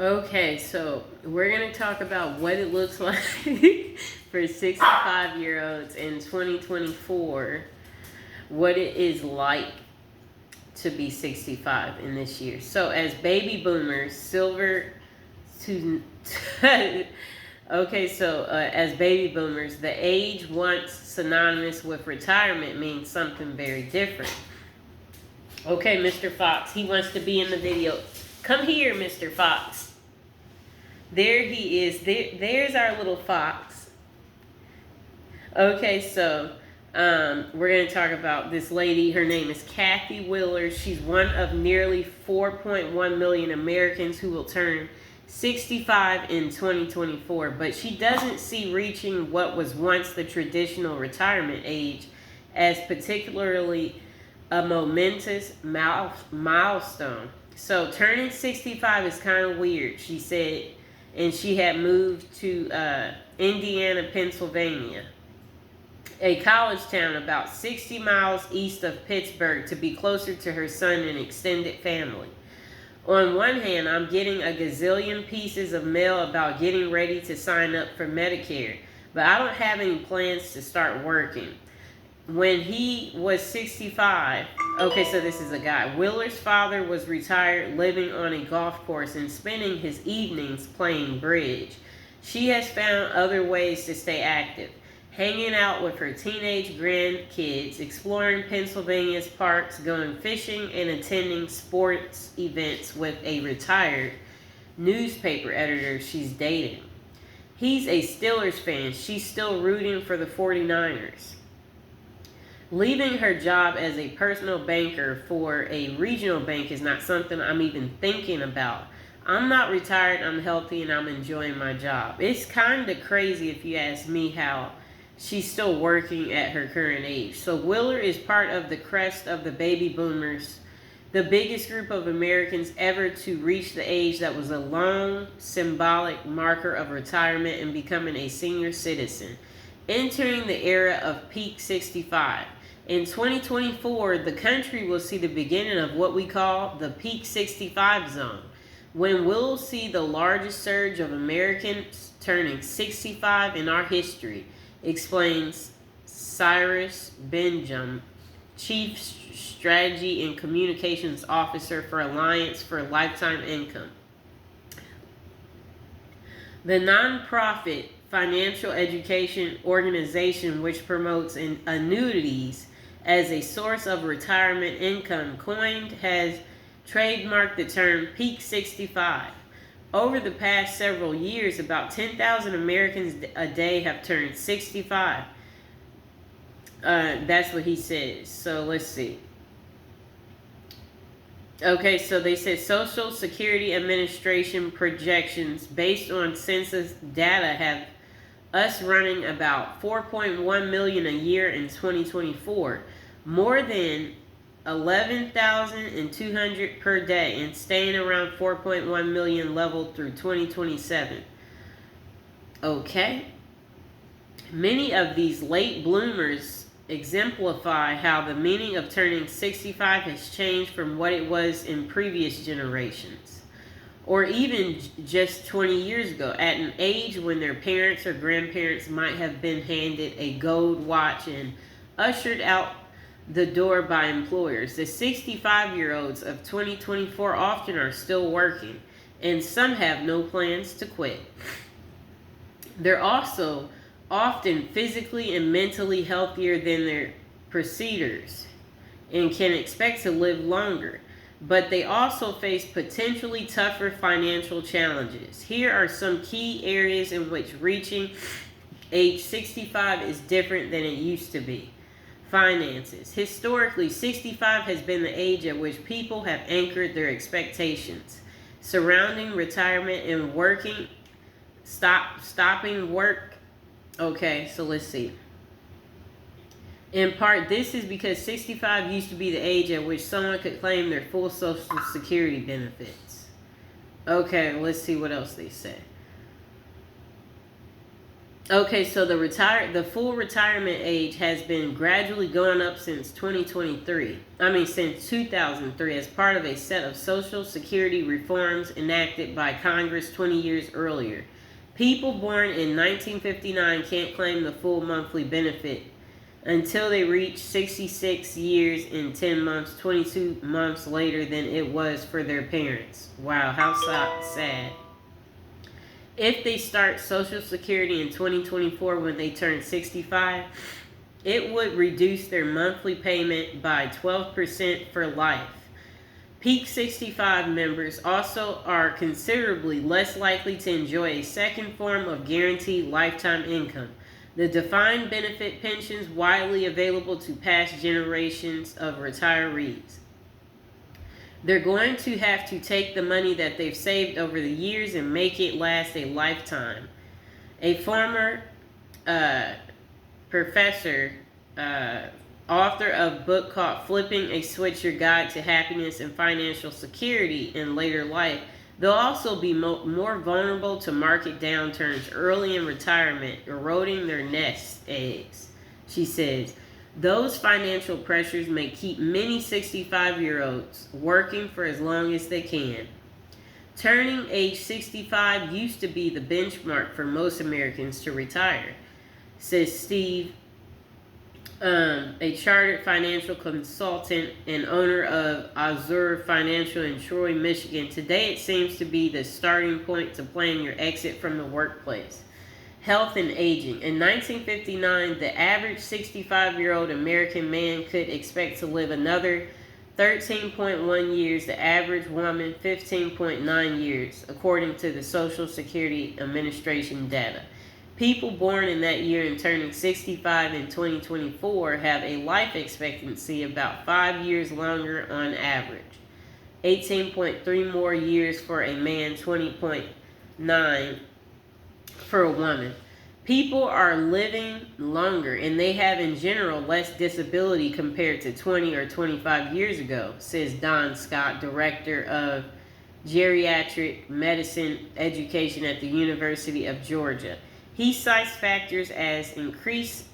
Okay, so we're going to talk about what it looks like for 65-year-olds in 2024, what it is like to be 65 in this year. So, as baby boomers, silver to. Okay, so as baby boomers, the age once synonymous with retirement means something very different. Okay, Mr. Fox, he wants to be in the video. Come here, Mr. Fox. There he is. There's our little fox. Okay, so we're going to talk about this lady. Her name is Kathy Wheeler. She's one of nearly 4.1 million Americans who will turn 65 in 2024. But she doesn't see reaching what was once the traditional retirement age as particularly a momentous milestone. So turning 65 is kind of weird, she said, and she had moved to Indiana, Pennsylvania, a college town about 60 miles east of Pittsburgh, to be closer to her son and extended family. On one hand, I'm getting a gazillion pieces of mail about getting ready to sign up for Medicare, but I don't have any plans to start working. When he was 65, okay, so this is a guy. Wheeler's father was retired, living on a golf course and spending his evenings playing bridge. She has found other ways to stay active, hanging out with her teenage grandkids, exploring Pennsylvania's parks, going fishing, and attending sports events with a retired newspaper editor she's dating. He's a Steelers fan. She's still rooting for the 49ers. Leaving her job as a personal banker for a regional bank is not something I'm even thinking about. I'm not retired, I'm healthy, and I'm enjoying my job. It's kind of crazy if you ask me how she's still working at her current age. So Wheeler is part of the crest of the baby boomers, the biggest group of Americans ever to reach the age that was a long symbolic marker of retirement and becoming a senior citizen, entering the era of peak 65. In 2024, the country will see the beginning of what we call the peak 65 zone, when we'll see the largest surge of Americans turning 65 in our history, explains Cyrus Benjamin, Chief Strategy and Communications Officer for Alliance for Lifetime Income. The nonprofit financial education organization, which promotes annuities as a source of retirement income, has trademarked the term peak 65. Over the past several years, about 10,000 Americans a day have turned 65. That's what he says. So let's see. Okay, so they said Social Security Administration projections based on census data have us running about 4.1 million a year in 2024, more than 11,200 per day, and staying around 4.1 million level through 2027. Okay. Many of these late bloomers exemplify how the meaning of turning 65 has changed from what it was in previous generations, or even just 20 years ago, at an age when their parents or grandparents might have been handed a gold watch and ushered out the door by employers. The 65-year-olds of 2024 often are still working, and some have no plans to quit. They're also often physically and mentally healthier than their preceders and can expect to live longer. But they also face potentially tougher financial challenges. Here are some key areas in which reaching age 65 is different than it used to be. Finances. Historically, 65 has been the age at which people have anchored their expectations surrounding retirement and stopping work. Okay, so let's see. In part, this is because 65 used to be the age at which someone could claim their full Social Security benefits. Okay, let's see what else they say. Okay, so the full retirement age has been gradually going up since 2023. Since 2003 as part of a set of Social Security reforms enacted by Congress 20 years earlier. People born in 1959 can't claim the full monthly benefit until they reach 66 years and 10 months, 22 months later than it was for their parents. Wow, how sad. If they start Social Security in 2024 when they turn 65, it would reduce their monthly payment by 12% for life. Peak 65 members also are considerably less likely to enjoy a second form of guaranteed lifetime income. The defined benefit pensions widely available to past generations of retirees. They're going to have to take the money that they've saved over the years and make it last a lifetime. A former professor, author of a book called Flipping a Switch, Your Guide to Happiness and Financial Security in Later Life, they'll also be more vulnerable to market downturns early in retirement, eroding their nest eggs. She says, those financial pressures may keep many 65-year-olds working for as long as they can. Turning age 65 used to be the benchmark for most Americans to retire, says Steve, a chartered financial consultant and owner of Azure Financial in Troy, Michigan. Today it seems to be the starting point to plan your exit from the workplace. Health and aging. In 1959, the average 65-year-old American man could expect to live another 13.1 years, the average woman 15.9 years, according to the Social Security Administration data. People born in that year and turning 65 in 2024 have a life expectancy about 5 years longer on average. 18.3 more years for a man, 20.9 for a woman. People are living longer and they have in general less disability compared to 20 or 25 years ago, says Don Scott, director of geriatric medicine education at the University of Georgia. He cites factors as increased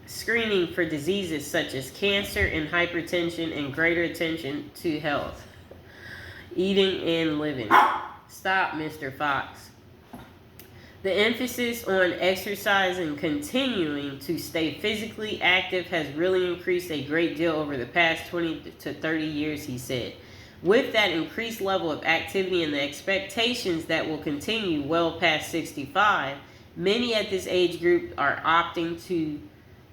screening for diseases such as cancer and hypertension and greater attention to health, eating and living. Stop, Mr. Fox. The emphasis on exercise and continuing to stay physically active has really increased a great deal over the past 20 to 30 years, he said. With that increased level of activity and the expectations that will continue well past 65, many at this age group are opting to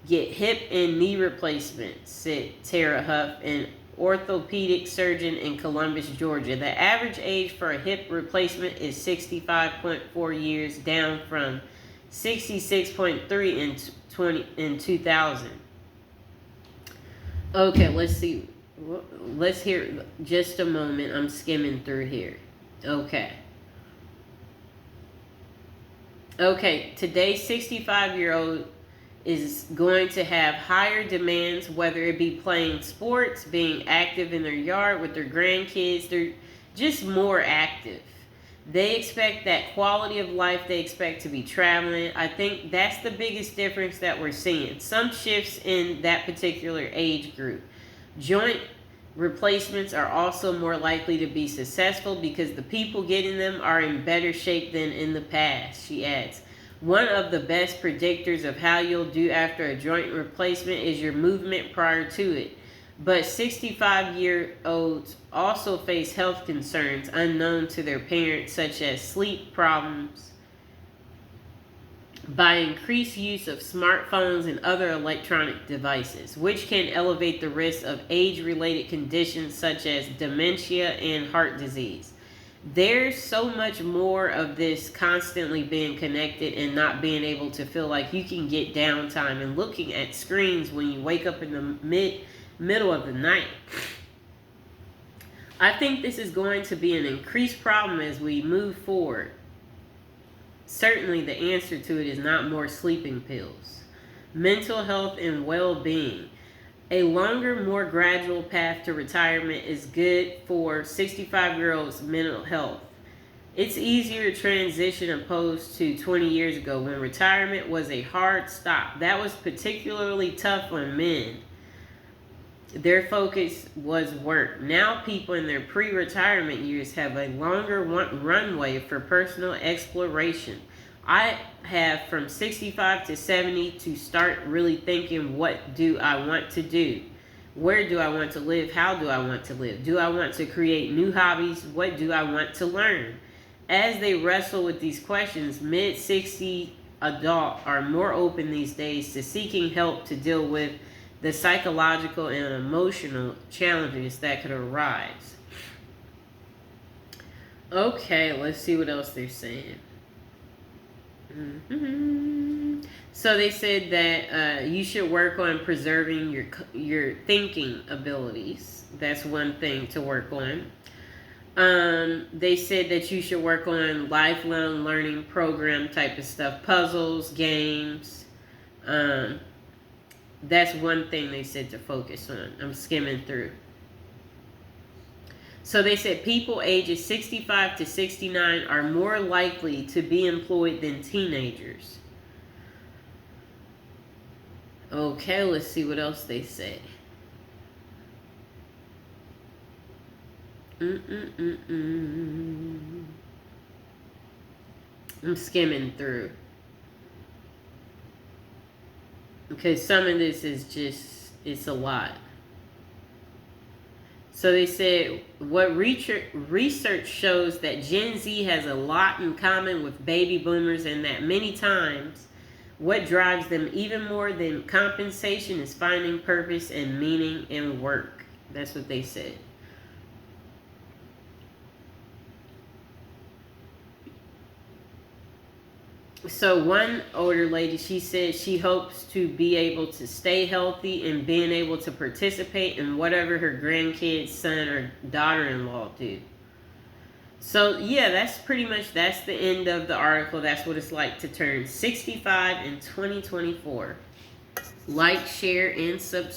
get hip and knee replacements, said Tara Huff, an orthopedic surgeon in Columbus, Georgia. The average age for a hip replacement is 65.4 years, down from 66.3 in 2000. Okay, let's see. Let's hear just a moment. I'm skimming through here. Okay, today's 65-year-old is going to have higher demands, whether it be playing sports, being active in their yard with their grandkids. They're just more active. They expect that quality of life. They expect to be traveling. I think that's the biggest difference that we're seeing. Some shifts in that particular age group. Joint replacements are also more likely to be successful because the people getting them are in better shape than in the past, she adds. One of the best predictors of how you'll do after a joint replacement is your movement prior to it. But 65-year-olds also face health concerns unknown to their parents, such as sleep problems, by increased use of smartphones and other electronic devices, which can elevate the risk of age-related conditions such as dementia and heart disease. There's so much more of this constantly being connected and not being able to feel like you can get downtime and looking at screens when you wake up in the middle of the night. I think this is going to be an increased problem as we move forward. Certainly the answer to it is not more sleeping pills. Mental health and well-being. A longer, more gradual path to retirement is good for 65-year-olds' mental health. It's easier to transition opposed to 20 years ago when retirement was a hard stop. That was particularly tough on men. Their focus was work. Now people in their pre-retirement years have a longer runway for personal exploration. I have from 65 to 70 to start really thinking, what do I want to do? Where do I want to live? How do I want to live? Do I want to create new hobbies? What do I want to learn? As they wrestle with these questions, mid-60 adults are more open these days to seeking help to deal with the psychological and emotional challenges that could arise. Okay, let's see what else they're saying. So they said that you should work on preserving your thinking abilities. That's one thing to work on. They said that you should work on lifelong learning program type of stuff, puzzles, games. That's one thing they said to focus on. I'm skimming through. So they said people ages 65 to 69 are more likely to be employed than teenagers. Okay, let's see what else they say. I'm skimming through. Because some of this is just, it's a lot. So they said, what research shows that Gen Z has a lot in common with baby boomers, and that many times what drives them even more than compensation is finding purpose and meaning in work. That's what they said. So one older lady, she said she hopes to be able to stay healthy and being able to participate in whatever her grandkids, son, or daughter-in-law do. So yeah, that's the end of the article. That's what it's like to turn 65 in 2024. Like, share, and subscribe.